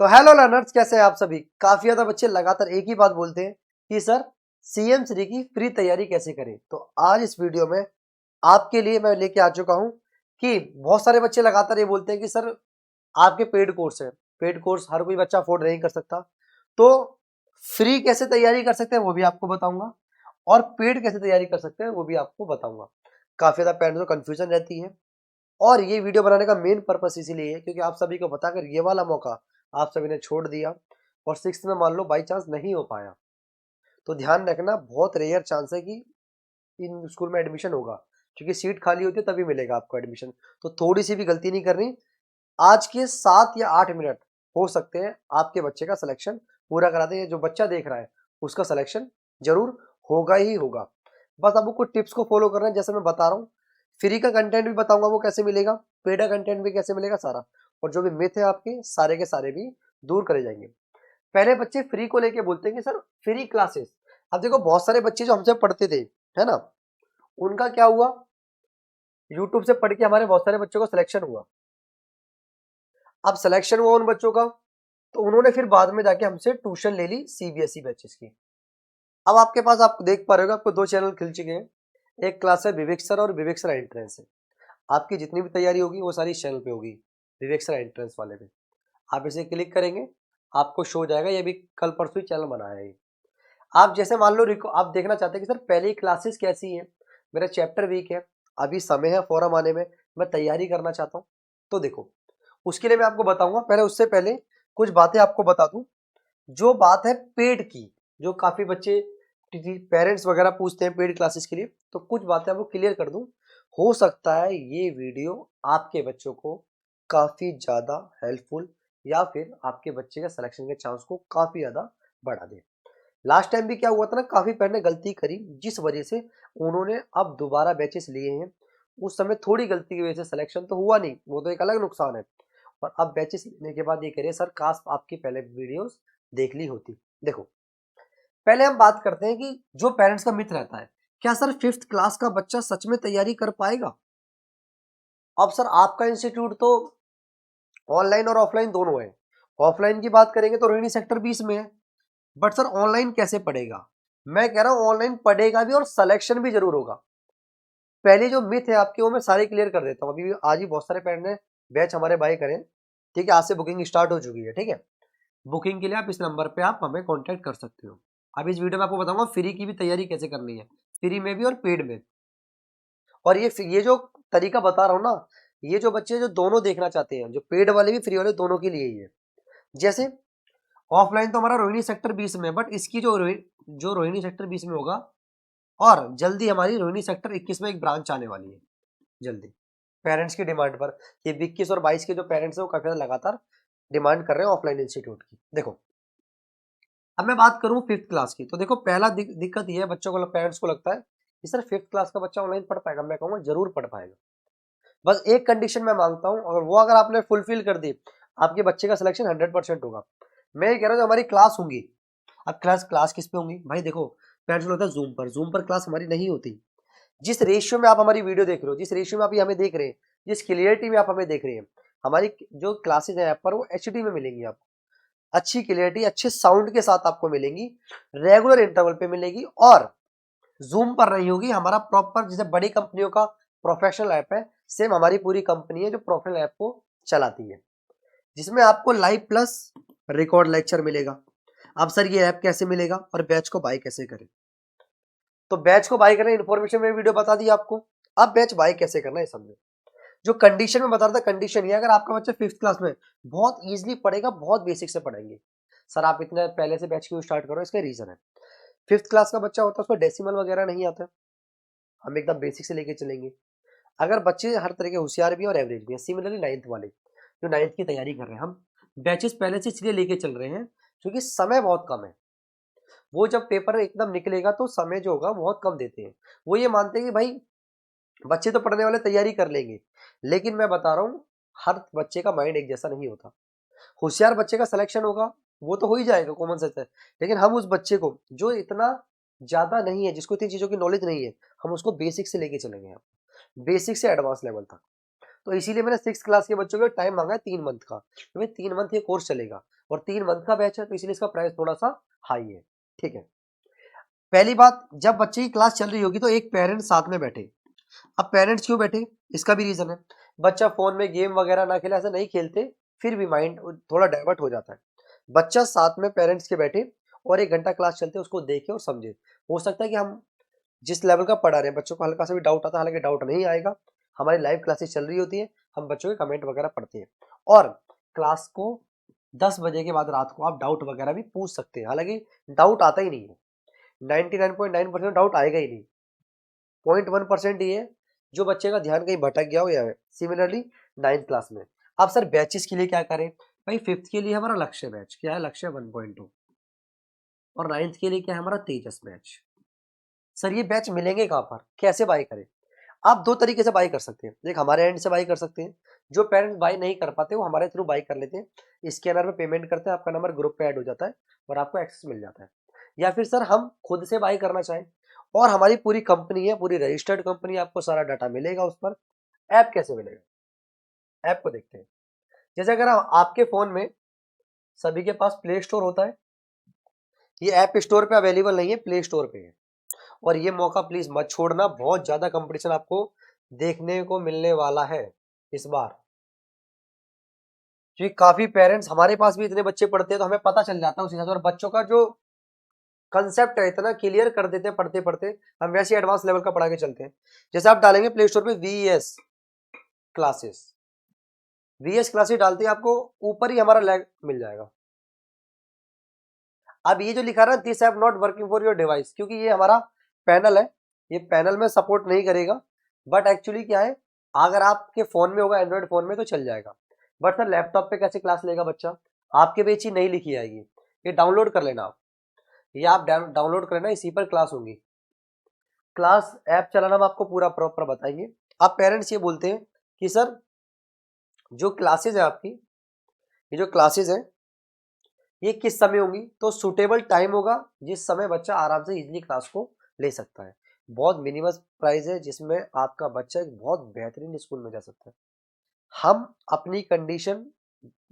तो hello learners, कैसे हैं आप सभी। काफी ज्यादा बच्चे लगातार एक ही बात बोलते हैं कि सर सीएम श्री की फ्री तैयारी कैसे करें। तो आज इस वीडियो में आपके लिए मैं लेके आ चुका हूं कि बहुत सारे बच्चे लगातार ये बोलते हैं कि सर आपके पेड कोर्स है, पेड कोर्स हर कोई बच्चा अफोर्ड नहीं कर सकता, तो फ्री कैसे तैयारी कर सकते हैं वो भी आपको बताऊंगा और पेड कैसे तैयारी कर सकते हैं वो भी आपको बताऊंगा। काफी ज्यादा पेरेंट्स को कंफ्यूजन रहती है और ये वीडियो बनाने का मेन पर्पस इसीलिए है क्योंकि आप सभी को पता अगर ये वाला मौका आप सभी ने छोड़ दिया और सिक्स में मान लो बाई चांस नहीं हो पाया तो ध्यान रखना, बहुत रेयर चांस है कि इन स्कूल में एडमिशन होगा, क्योंकि सीट खाली होती है तभी मिलेगा आपको एडमिशन। तो थोड़ी सी भी गलती नहीं करनी। आज के 7 या 8 मिनट हो सकते हैं आपके बच्चे का सिलेक्शन पूरा करा दे। जो बच्चा देख रहा है उसका सिलेक्शन जरूर होगा ही होगा। बस आपको कुछ टिप्स को फॉलो करना है, जैसे मैं बता रहा हूँ। फ्री का कंटेंट भी बताऊंगा वो कैसे मिलेगा, पेड का कंटेंट भी कैसे मिलेगा सारा, और जो भी मिथ है आपके सारे के सारे भी दूर करे जाएंगे। पहले बच्चे फ्री को लेके बोलते हैं कि सर फ्री क्लासेस। अब देखो बहुत सारे बच्चे जो हमसे पढ़ते थे, है ना, उनका क्या हुआ, यूट्यूब से पढ़ के हमारे बहुत सारे बच्चों का सिलेक्शन हुआ। अब सिलेक्शन हुआ उन बच्चों का, तो उन्होंने फिर बाद में जाके हमसे ट्यूशन ले ली सीबीएसई बैचेस की। अब आपके पास आप देख पा रहे हो आपको 2 चैनल खुल चुके हैं। एक क्लास है विवेक सर और विवेक सर एंट्रेंस है। आपकी जितनी भी तैयारी होगी वो सारी इस चैनल पे होगी, विवेक सर एंट्रेंस वाले पे। आप इसे क्लिक करेंगे आपको शो हो जाएगा, ये भी कल परसों ही चैनल बनाया है ये। आप जैसे मान लो आप देखना चाहते हैं कि सर पहली क्लासेस कैसी है, मेरा चैप्टर वीक है, अभी समय है फॉरम आने में, मैं तैयारी करना चाहता हूँ, तो देखो उसके लिए मैं आपको बताऊंगा। पहले उससे पहले कुछ बातें आपको बता दूं। जो बात है पेड की, जो काफी बच्चे पेरेंट्स वगैरह पूछते हैं पेड क्लासेस के लिए, तो कुछ बातें आपको क्लियर कर दूं। हो सकता है ये वीडियो आपके बच्चों को काफी ज्यादा हेल्पफुल या फिर आपके बच्चे के सिलेक्शन के चांस को काफी ज्यादा बढ़ा दे। लास्ट टाइम भी क्या हुआ था ना, काफी पेरेंट ने गलती करी जिस वजह से उन्होंने अब दोबारा बैचेस लिए हैं। उस समय थोड़ी गलती की वजह से सिलेक्शन तो हुआ नहीं, वो तो एक अलग नुकसान है। और अब बैचेस लेने के बाद ये कह रहे सर काश आपकी पहले वीडियोस देख ली होती। देखो पहले हम बात करते हैं कि जो पेरेंट्स का मिथ रहता है, क्या सर 5th क्लास का बच्चा सच में तैयारी कर पाएगा। अब सर आपका इंस्टीट्यूट तो ऑनलाइन और ऑफलाइन दोनों है। ऑफलाइन की बात करेंगे तो रोहिणी सेक्टर 20 में है, बट सर ऑनलाइन कैसे पढ़ेगा। मैं कह रहा हूं ऑनलाइन पढ़ेगा भी और सिलेक्शन भी जरूर होगा। पहले जो मिथ है आपके वो मैं सारे क्लियर कर देता हूँ। अभी आज ही बहुत सारे पेरेंट ने बैच हमारे बाय करें, ठीक है, आज से बुकिंग स्टार्ट हो चुकी है। ठीक है, बुकिंग के लिए आप इस नंबर पे आप हमें कांटेक्ट कर सकते हो। अब इस वीडियो में आपको बताऊंगा फ्री की भी तैयारी कैसे करनी है, फ्री में भी और पेड में। और ये जो तरीका बता रहा हूँ ना, ये जो बच्चे जो दोनों देखना चाहते हैं, जो पेड वाले भी फ्री वाले दोनों के लिए ही है। जैसे ऑफलाइन तो हमारा रोहिणी सेक्टर 20 में है, बट इसकी जो रोहिणी सेक्टर 20 में होगा, और जल्दी हमारी रोहिणी सेक्टर 21 में एक ब्रांच आने वाली है जल्दी, पेरेंट्स की डिमांड पर। ये 21 और 22 के जो पेरेंट्स है वो काफी लगातार डिमांड कर रहे हैं ऑफलाइन इंस्टीट्यूट की। देखो अब मैं बात करूं 5th क्लास की, तो देखो पहला दिक्कत ये है, बच्चों को पेरेंट्स को लगता है कि सर 5th क्लास का बच्चा ऑनलाइन पढ़ पाएगा। मैं कहूंगा जरूर पढ़ पाएगा, बस एक कंडीशन मैं मांगता हूं, और वो अगर आपने फुलफिल कर दी आपके बच्चे का सिलेक्शन 100% होगा। मैं ये कह रहा हूँ हमारी क्लास होंगी। अब क्लास किस पे होंगी भाई, देखो पेरेंट्स को होता है जूम पर क्लास हमारी नहीं होती। जिस रेशियो में आप हमारी वीडियो देख रहे हो, जिस रेशियो में आप हमें देख रहे हैं, जिस क्लियरिटी में आप हमें देख रहे हैं, हमारी जो क्लासेज है ऐप पर वो एचडी में मिलेंगी आपको। अच्छी क्लियरिटी अच्छे साउंड के साथ आपको मिलेंगी, रेगुलर इंटरवल पे मिलेगी, और जूम पर नहीं होगी। हमारा प्रॉपर जैसे बड़ी कंपनियों का प्रोफेशनल ऐप है, सेम हमारी पूरी कंपनी है जो प्रोफेशनल ऐप को चलाती है, जिसमें आपको लाइव प्लस रिकॉर्ड लेक्चर मिलेगा। अब सर ये ऐप कैसे मिलेगा और बैच को बाय कैसे करें, तो बैच को बाय करने इन्फॉर्मेशन में वीडियो बता दी आपको। अब बैच बाय कैसे करना है समझो। जो कंडीशन में बता रहा था, कंडीशन ये अगर आपका बच्चा 5th क्लास में बहुत इजीली पढ़ेगा, बहुत बेसिक से पढ़ेंगे। सर आप इतने पहले से बैच क्यों स्टार्ट करो, इसका रीजन है 5th क्लास का बच्चा होता है उसको डेसिमल वगैरह नहीं आता, हम एकदम बेसिक से लेके चलेंगे। अगर बच्चे हर तरह के होशियार भी और एवरेज भी है, सिमिलरली 9th वाले जो 9th की तैयारी कर रहे हैं, हम बैचेस पहले से इसलिए लेके चल रहे हैं क्योंकि समय बहुत कम है। वो जब पेपर एकदम निकलेगा तो समय जो होगा बहुत कम देते हैं। वो ये मानते हैं कि भाई बच्चे तो पढ़ने वाले तैयारी कर लेंगे, लेकिन मैं बता रहा हूँ हर बच्चे का माइंड एक जैसा नहीं होता। होशियार बच्चे का सिलेक्शन होगा वो तो हो ही जाएगा, कॉमन सेंस है, लेकिन हम उस बच्चे को जो इतना ज्यादा नहीं है, जिसको इतनी चीजों की नॉलेज नहीं है, हम उसको बेसिक से लेके चलेंगे, बेसिक से एडवांस लेवल तक। तो इसीलिए मैंने 6 क्लास के बच्चों के टाइम मांगा है 3 मंथ का, तो भाई 3 मंथ ये कोर्स चलेगा और 3 मंथ का बैच है, तो इसलिए इसका प्राइस थोड़ा सा हाई है। ठीक है, पहली बात, जब बच्चे की क्लास चल रही होगी तो एक पेरेंट साथ में बैठे। अब पेरेंट्स क्यों बैठे, इसका भी रीजन है। बच्चा फोन में गेम वगैरह ना खेले, ऐसा नहीं खेलते, फिर भी माइंड थोड़ा डाइवर्ट हो जाता है। बच्चा साथ में पेरेंट्स के बैठे और 1 घंटा क्लास चलते उसको देखे और समझे। हो सकता है कि हम जिस लेवल का पढ़ा रहे हैं बच्चों को हल्का सा भी डाउट आता है, हालांकि डाउट नहीं आएगा, हमारी लाइव क्लासेस चल रही होती है, हम बच्चों के कमेंट वगैरह पढ़ते हैं और क्लास को 10 बजे के बाद रात को आप डाउट वगैरह भी पूछ सकते हैं। हालांकि डाउट आता ही नहीं है, 99.9% डाउट आएगा ही नहीं, 0.1% ही है जो बच्चे का ध्यान कहीं भटक गया हो। या सिमिलरली 9th क्लास में अब सर बैचेस के लिए क्या करें, भाई 5th के लिए हमारा लक्ष्य बैच क्या है, लक्ष्य 1.2, और 9th के लिए क्या है हमारा तेजस बैच। सर ये बैच मिलेंगे कहाँ पर, कैसे बाय करें? आप 2 तरीके से बाय कर सकते हैं, एक हमारे एंड से बाय कर सकते हैं, जो पेरेंट्स बाय नहीं कर पाते वो हमारे थ्रू बाय कर लेते हैं, स्कैनर में पेमेंट करते हैं, आपका नंबर ग्रुप पे ऐड हो जाता है और आपको एक्सेस मिल जाता है। या फिर सर हम खुद से बाय करना चाहें और हमारी पूरी कंपनी है, पूरी रजिस्टर्ड कंपनी, आपको सारा डाटा मिलेगा उस पर। ऐप कैसे मिलेगा, ऐप को देखते हैं। जैसे अगर आपके फोन में सभी के पास प्ले स्टोर होता है, ये ऐप स्टोर पे अवेलेबल नहीं है, प्ले स्टोर पे है। और ये मौका प्लीज मत छोड़ना, बहुत ज्यादा कंपटीशन आपको देखने को मिलने वाला है इस बार, क्योंकि काफी पेरेंट्स, हमारे पास भी इतने बच्चे पढ़ते हैं तो हमें पता चल जाता है उस हिसाब से, और बच्चों का जो कंसेप्ट है इतना क्लियर कर देते हैं पढ़ते पढ़ते, हम वैसे एडवांस लेवल का पढ़ा के चलते हैं। जैसे आप डालेंगे प्ले स्टोर पे वीएस क्लासेस, वीएस क्लासेस डालते ही आपको ऊपर ही हमारा लैग मिल जाएगा। अब ये जो लिखा रहा है this app not working for your device, क्योंकि ये हमारा पैनल है, ये पैनल में सपोर्ट नहीं करेगा, बट एक्चुअली क्या है, अगर आपके फोन में होगा, एंड्रॉइड फोन में तो चल जाएगा, बट सर लैपटॉप पे कैसे क्लास लेगा बच्चा, आपके पे चीज नहीं लिखी आएगी, ये डाउनलोड कर लेना आप, ये आप डाउनलोड कर लेना, इसी पर क्लास होंगी। क्लास ऐप चलाना हम आपको पूरा प्रॉपर बताएंगे। आप पेरेंट्स ये बोलते हैं कि सर जो क्लासेज है आपकी, ये जो क्लासेज है ये किस समय होंगी, तो सुटेबल टाइम होगा जिस समय बच्चा आराम से इजीली क्लास को ले सकता है। बहुत मिनिमम प्राइस है जिसमें आपका बच्चा एक बहुत बेहतरीन स्कूल में जा सकता है। हम अपनी कंडीशन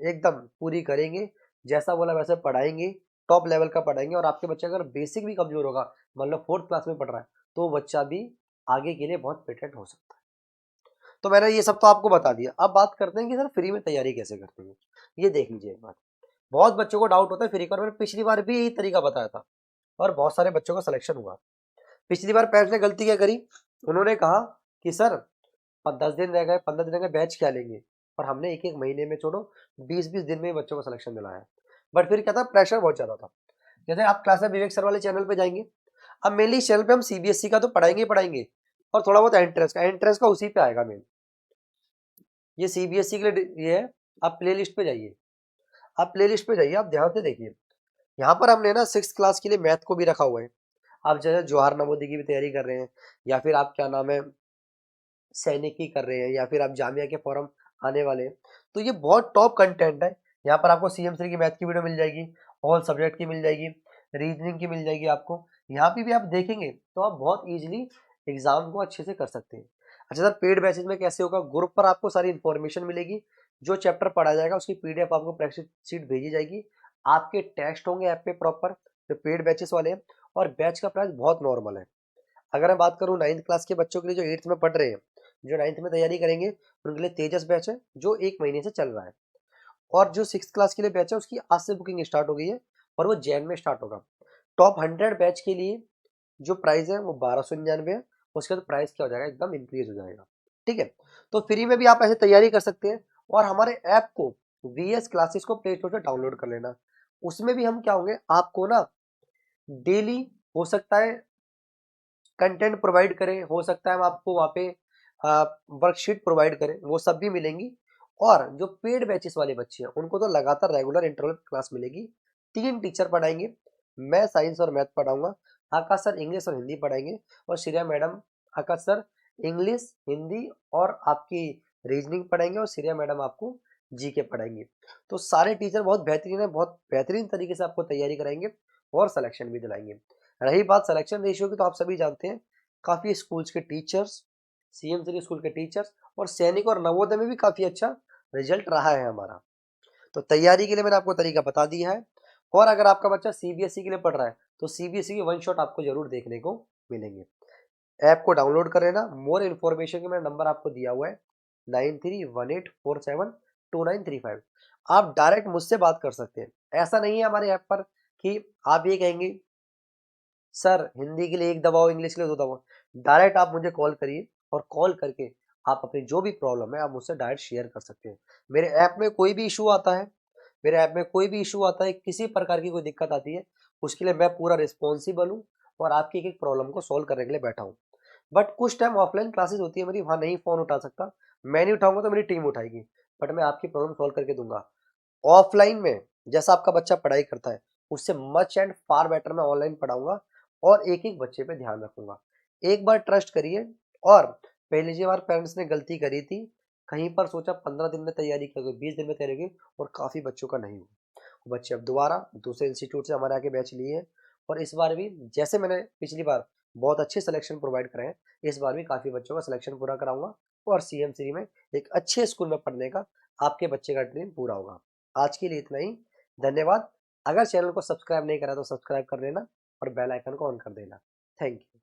एकदम पूरी करेंगे, जैसा बोला वैसे पढ़ाएंगे, टॉप लेवल का पढ़ाएंगे, और आपके बच्चे अगर बेसिक भी कमजोर होगा, मतलब 4th क्लास में पढ़ रहा है, तो बच्चा भी आगे के लिए बहुत बेटर हो सकता है। तो मैंने ये सब तो आपको बता दिया, अब बात करते हैं कि सर फ्री में तैयारी कैसे करते हैं। ये देख लीजिए एक बात, बहुत बच्चों को डाउट होता है फ्री का, और मैंने पिछली बार भी यही तरीका बताया था और बहुत सारे बच्चों का सिलेक्शन हुआ। पिछली बार पेरेंट्स ने गलती क्या करी, उन्होंने कहा कि सर 10 दिन रह गए, 15 दिन रह गए, बैच क्या लेंगे, और हमने एक एक महीने में छोड़ो 20-20 दिन में ही बच्चों का सिलेक्शन दिलाया। बट फिर क्या था, प्रेशर बहुत ज्यादा था। जैसे आप क्लास में विवेक सर वाले चैनल पे जाएंगे, अब मेनली इस चैनल पे हम सीबीएसई का तो पढ़ाएंगे ही पढ़ाएंगे, और थोड़ा बहुत एंट्रेंस का उसी पे आएगा मेन। ये सीबीएसई के लिए ये है, आप प्ले लिस्ट पे जाइए, आप प्ले लिस्ट पे जाइए, आप ध्यान से देखिए, यहाँ पर हमने ना 6th क्लास के लिए मैथ को भी रखा हुआ है। आप जैसे जवाहर नवोदय की भी तैयारी कर रहे हैं, या फिर आप क्या नाम है सैनिक की कर रहे हैं, या फिर आप जामिया के फॉर्म आने वाले हैं, तो ये बहुत टॉप कंटेंट है। यहाँ पर आपको CM3 की मैथ की वीडियो मिल जाएगी, ऑल सब्जेक्ट की मिल जाएगी, रीजनिंग की मिल जाएगी आपको। यहाँ पे भी आप देखेंगे तो आप बहुत ईजिली एग्जाम को अच्छे से कर सकते हैं। अच्छा सर पेड बैचेज में कैसे होगा, ग्रुप पर आपको सारी इन्फॉर्मेशन मिलेगी, जो चैप्टर पढ़ा जाएगा उसकी PDF आपको प्रैक्टिस शीट भेजी जाएगी, आपके टेस्ट होंगे ऐप पे प्रॉपर, जो पेड बैचेस वाले हैं, और बैच का प्राइस बहुत नॉर्मल है। अगर मैं बात करूँ 9th क्लास के बच्चों के लिए जो 8th में पढ़ रहे हैं, जो 9th में तैयारी करेंगे, उनके लिए तेजस बैच है जो 1 महीने से चल रहा है, और जो 6th क्लास के लिए बैच है उसकी आज से बुकिंग स्टार्ट हो गई है और वो जैन में स्टार्ट होगा। टॉप 100 बैच के लिए जो प्राइस है वो 1299 है, उसके बाद प्राइस क्या हो जाएगा, एकदम इंक्रीज हो जाएगा। ठीक है, तो फ्री में भी आप ऐसे तैयारी कर सकते हैं, और हमारे ऐप को VS क्लासेस को प्ले स्टोर से डाउनलोड कर लेना। उसमें भी हम क्या होंगे, आपको ना डेली हो सकता है कंटेंट प्रोवाइड करें, हो सकता है हम आपको वहाँ पे वर्कशीट प्रोवाइड करें, वो सब भी मिलेंगी। और जो पेड बैचेस वाले बच्चे हैं उनको तो लगातार रेगुलर इंटरवल क्लास मिलेगी, 3 टीचर पढ़ाएंगे, मैं साइंस और मैथ पढ़ाऊंगा, आकाश सर इंग्लिश और हिंदी पढ़ाएंगे, और श्रेया मैडम, आकाश सर इंग्लिश हिंदी और आपकी रीजनिंग पढ़ाएंगे, और श्रेया मैडम आपको GK पढ़ाएंगे। तो सारे टीचर बहुत बेहतरीन है, बहुत बेहतरीन तरीके से आपको तैयारी कराएंगे और सिलेक्शन भी दिलाएंगे। रही बात सिलेक्शन रेशियो की, तो आप सभी जानते हैं काफी स्कूल्स के टीचर्स सीएम श्री स्कूल के टीचर्स और सैनिक और नवोदय में भी काफी अच्छा रिजल्ट रहा है हमारा। तो तैयारी के लिए मैंने आपको तरीका बता दिया है। और अगर आपका बच्चा सीबीएसई के लिए पढ़ रहा है तो सीबीएसई की वन शॉट आपको जरूर देखने को मिलेंगे। ऐप को डाउनलोड कर लेना। मोर इन्फॉर्मेशन के मेरा नंबर आपको दिया हुआ है 9318472935। आप डायरेक्ट मुझसे बात कर सकते हैं। ऐसा नहीं है हमारे ऐप पर कि आप ये कहेंगे सर हिंदी के लिए एक दबाओ, इंग्लिश के लिए दो दबाओ। डायरेक्ट आप मुझे कॉल करिए और कॉल करके आप अपनी जो भी प्रॉब्लम है आप मुझसे डायरेक्ट शेयर कर सकते हैं। मेरे ऐप में कोई भी इशू आता है, मेरे ऐप में कोई भी इशू आता है, किसी प्रकार की कोई दिक्कत आती है, उसके लिए मैं पूरा रिस्पॉन्सिबल हूँ और आपकी एक एक प्रॉब्लम को सॉल्व करने के लिए बैठा हूँ। बट कुछ टाइम ऑफलाइन क्लासेस होती है मेरी, वहाँ नहीं फोन उठा सकता, मैं नहीं उठाऊंगा तो मेरी टीम उठाएगी, बट मैं आपकी प्रॉब्लम सॉल्व करके दूंगा। ऑफलाइन में जैसा आपका बच्चा पढ़ाई करता है उससे मच एंड फार बेटर मैं ऑनलाइन पढ़ाऊंगा और एक एक बच्चे पे ध्यान रखूंगा। एक बार ट्रस्ट करिए। और पहले जी बार पेरेंट्स ने गलती करी थी, कहीं पर सोचा 15 दिन में तैयारी की, 20 दिन में तैयारी की और काफी बच्चों का नहीं हुआ। बच्चे अब दोबारा दूसरे इंस्टीट्यूट से हमारे आगे बैच लिए हैं और इस बार भी जैसे मैंने पिछली बार बहुत अच्छे सिलेक्शन प्रोवाइड कराए हैं, इस बार भी काफी बच्चों का सिलेक्शन पूरा कराऊंगा और सीएम श्री में एक अच्छे स्कूल में पढ़ने का आपके बच्चे का ड्रीम पूरा होगा। आज के लिए इतना ही। धन्यवाद। अगर चैनल को सब्सक्राइब नहीं करा तो सब्सक्राइब कर देना और बेल आइकन को ऑन कर देना। Thank you.